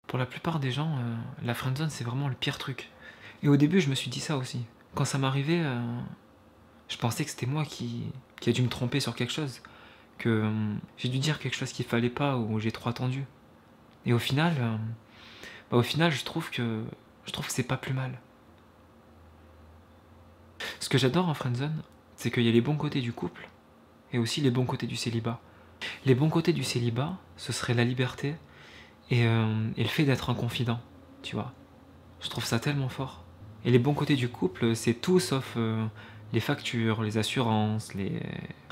Pour la plupart des gens, la friendzone, c'est vraiment le pire truc. Et au début, je me suis dit ça aussi. Quand ça m'arrivait, je pensais que c'était moi qui a dû me tromper sur quelque chose, que j'ai dû dire quelque chose qu'il fallait pas ou j'ai trop attendu. Et au final, je trouve que c'est pas plus mal. Ce que j'adore en friendzone, c'est qu'il y a les bons côtés du couple et aussi les bons côtés du célibat. Les bons côtés du célibat, ce serait la liberté et le fait d'être un confident, tu vois. Je trouve ça tellement fort. Et les bons côtés du couple, c'est tout sauf les factures, les assurances, les...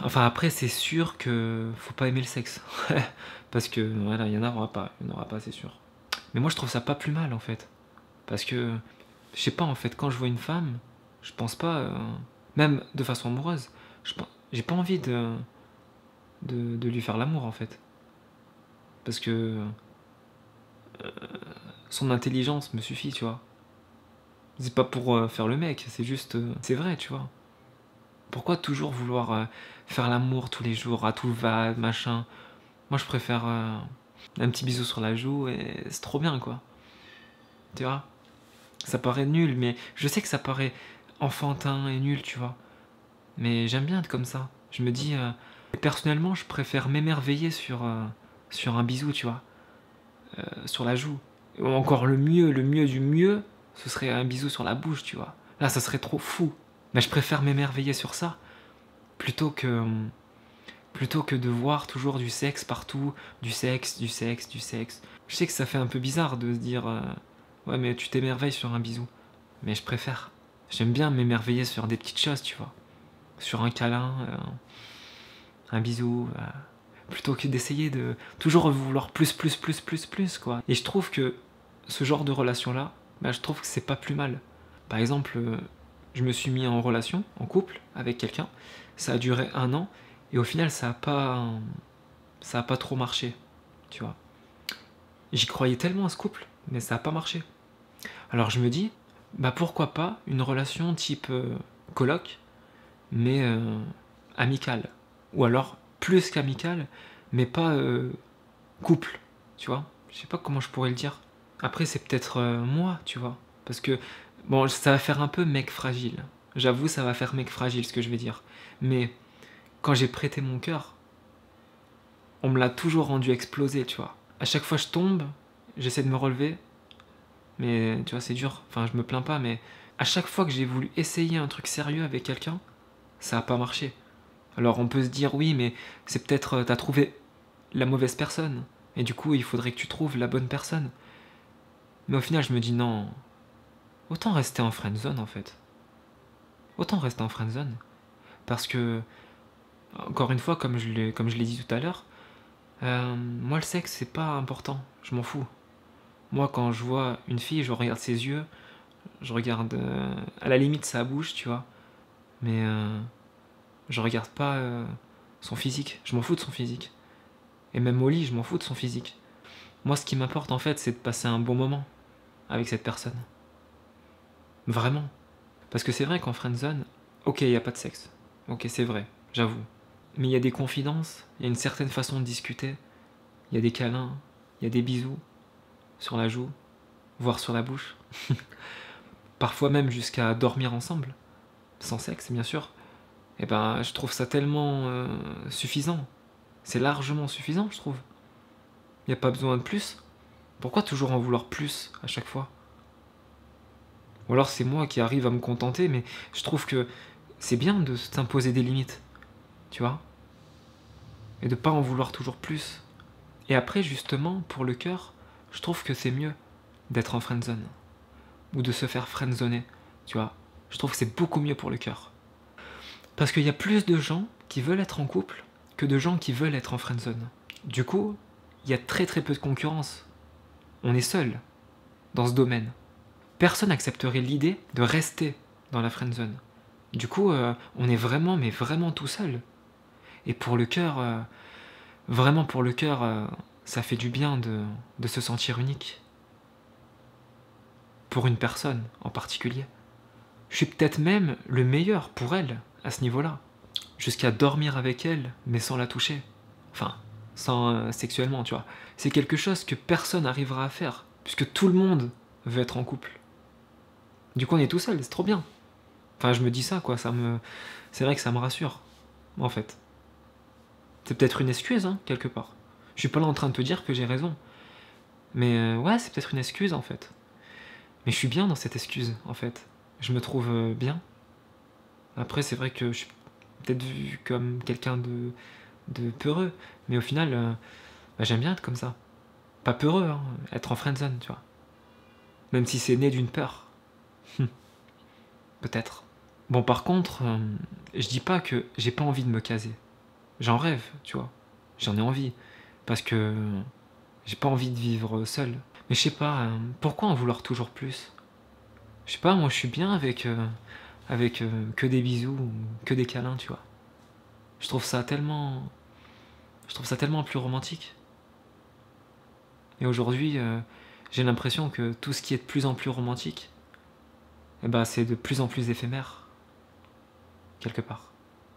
Enfin après, c'est sûr que faut pas aimer le sexe. Parce que voilà, il y en aura pas, c'est sûr. Mais moi je trouve ça pas plus mal en fait. Parce que, je sais pas en fait, quand je vois une femme, je pense pas, même de façon amoureuse, j'ai pas envie de lui faire l'amour en fait. Parce que son intelligence me suffit, tu vois. C'est pas pour faire le mec, c'est juste... c'est vrai, tu vois. Pourquoi toujours vouloir faire l'amour tous les jours, à tout va, machin. Moi, je préfère un petit bisou sur la joue et c'est trop bien, quoi. Tu vois. Ça paraît nul, mais je sais que ça paraît enfantin et nul, tu vois. Mais j'aime bien être comme ça. Je me dis... personnellement, je préfère m'émerveiller sur un bisou, tu vois. Sur la joue. Ou encore le mieux du mieux, ce serait un bisou sur la bouche, tu vois. Là, ça serait trop fou. Mais je préfère m'émerveiller sur ça plutôt que de voir toujours du sexe partout, du sexe, du sexe, du sexe. Je sais que ça fait un peu bizarre de se dire ouais, mais tu t'émerveilles sur un bisou. Mais je préfère. J'aime bien m'émerveiller sur des petites choses, tu vois. Sur un câlin, un bisou, plutôt que d'essayer de toujours vouloir plus, quoi. Et je trouve que ce genre de relation-là, bah, je trouve que c'est pas plus mal. Par exemple, je me suis mis en relation, en couple, avec quelqu'un, ça a duré 1 an, et au final, ça a pas trop marché, tu vois. J'y croyais tellement à ce couple, mais ça a pas marché. Alors je me dis, bah pourquoi pas une relation type coloc, mais amicale. Ou alors plus qu'amicale, mais pas couple, tu vois. Je sais pas comment je pourrais le dire. Après, c'est peut-être moi, tu vois. Parce que, bon, ça va faire un peu mec fragile. J'avoue, ça va faire mec fragile ce que je vais dire. Mais quand j'ai prêté mon cœur, on me l'a toujours rendu exploser, tu vois. À chaque fois je tombe, j'essaie de me relever, mais tu vois, c'est dur. Enfin, je me plains pas, mais à chaque fois que j'ai voulu essayer un truc sérieux avec quelqu'un, ça a pas marché. Alors on peut se dire, oui, mais c'est peut-être t'as trouvé la mauvaise personne, et du coup, il faudrait que tu trouves la bonne personne. Mais au final, je me dis, non, autant rester en friendzone en fait. Autant rester en friendzone. Parce que, encore une fois, comme je l'ai dit tout à l'heure, moi le sexe c'est pas important, je m'en fous. Moi quand je vois une fille, je regarde ses yeux, je regarde à la limite sa bouche, tu vois, mais je regarde pas son physique, je m'en fous de son physique. Et même au lit, je m'en fous de son physique. Moi ce qui m'importe en fait, c'est de passer un bon moment avec cette personne. Vraiment. Parce que c'est vrai qu'en friendzone, ok, il n'y a pas de sexe. Ok, c'est vrai, j'avoue. Mais il y a des confidences, il y a une certaine façon de discuter, il y a des câlins, il y a des bisous sur la joue, voire sur la bouche. Parfois même jusqu'à dormir ensemble, sans sexe bien sûr. Et ben je trouve ça tellement suffisant. C'est largement suffisant, je trouve. Il n'y a pas besoin de plus. Pourquoi toujours en vouloir plus à chaque fois? Ou alors c'est moi qui arrive à me contenter, mais je trouve que c'est bien de s'imposer des limites, tu vois, et de pas en vouloir toujours plus. Et après, justement, pour le cœur, je trouve que c'est mieux d'être en friendzone, ou de se faire friendzoner, tu vois. Je trouve que c'est beaucoup mieux pour le cœur. Parce qu'il y a plus de gens qui veulent être en couple que de gens qui veulent être en friendzone. Du coup, il y a très très peu de concurrence. On est seul dans ce domaine. Personne n'accepterait l'idée de rester dans la friendzone. Du coup, on est vraiment, mais vraiment tout seul. Et pour le cœur, vraiment pour le cœur, ça fait du bien de se sentir unique. Pour une personne en particulier. Je suis peut-être même le meilleur pour elle à ce niveau-là. Jusqu'à dormir avec elle, mais sans la toucher. Enfin, sans sexuellement, tu vois. C'est quelque chose que personne n'arrivera à faire. Puisque tout le monde veut être en couple. Du coup, on est tout seul, c'est trop bien. Enfin, je me dis ça, quoi, c'est vrai que ça me rassure, en fait. C'est peut-être une excuse, hein, quelque part. Je suis pas là en train de te dire que j'ai raison. Mais ouais, c'est peut-être une excuse, en fait. Mais je suis bien dans cette excuse, en fait. Je me trouve bien. Après, c'est vrai que je suis peut-être vu comme quelqu'un de peureux. Mais au final, bah, j'aime bien être comme ça. Pas peureux, hein, être en friendzone, tu vois. Même si c'est né d'une peur. Peut-être. Bon, par contre, je dis pas que j'ai pas envie de me caser. J'en rêve, tu vois. J'en ai envie. Parce que j'ai pas envie de vivre seul. Mais je sais pas, pourquoi en vouloir toujours plus? Je sais pas, moi je suis bien avec que des bisous ou que des câlins, tu vois. Je trouve ça tellement. Je trouve ça tellement plus romantique. Et aujourd'hui, j'ai l'impression que tout ce qui est de plus en plus romantique, eh ben, c'est de plus en plus éphémère, quelque part.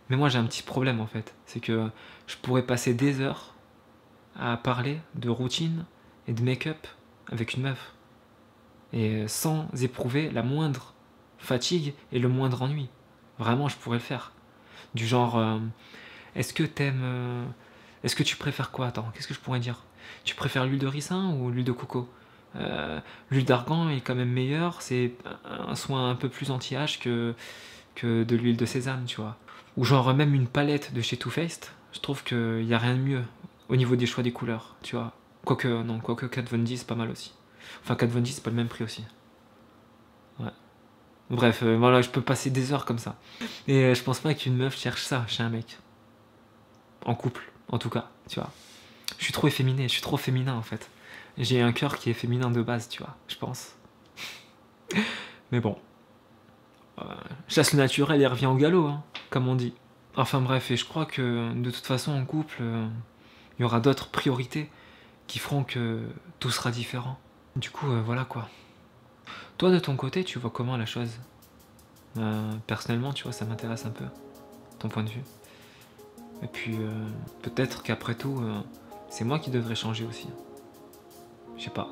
Mais moi j'ai un petit problème en fait, c'est que je pourrais passer des heures à parler de routine et de make-up avec une meuf, et sans éprouver la moindre fatigue et le moindre ennui. Vraiment, je pourrais le faire. Du genre, est-ce que t'aimes... est-ce que tu préfères quoi? Attends, qu'est-ce que je pourrais dire? Tu préfères l'huile de ricin ou l'huile de coco? L'huile d'argan est quand même meilleure, c'est un soin un peu plus anti-âge que de l'huile de sésame, tu vois. Ou genre même une palette de chez Too Faced, je trouve qu'il n'y a rien de mieux au niveau des choix des couleurs, tu vois. Quoique, non, quoique Kat Von D c'est pas mal aussi. Enfin, Kat Von D c'est pas le même prix aussi. Ouais. Bref, voilà, je peux passer des heures comme ça. Et je pense pas qu'une meuf cherche ça chez un mec. En couple, en tout cas, tu vois. Je suis trop efféminé, je suis trop féminin en fait. J'ai un cœur qui est féminin de base, tu vois, je pense. Mais bon, chasse le naturel et revient au galop, hein, comme on dit. Enfin bref, et je crois que de toute façon en couple, il y aura d'autres priorités qui feront que tout sera différent. Du coup, voilà quoi. Toi de ton côté, tu vois comment la chose? Personnellement, tu vois, ça m'intéresse un peu, ton point de vue. Et puis, peut-être qu'après tout, c'est moi qui devrais changer aussi. Je sais pas.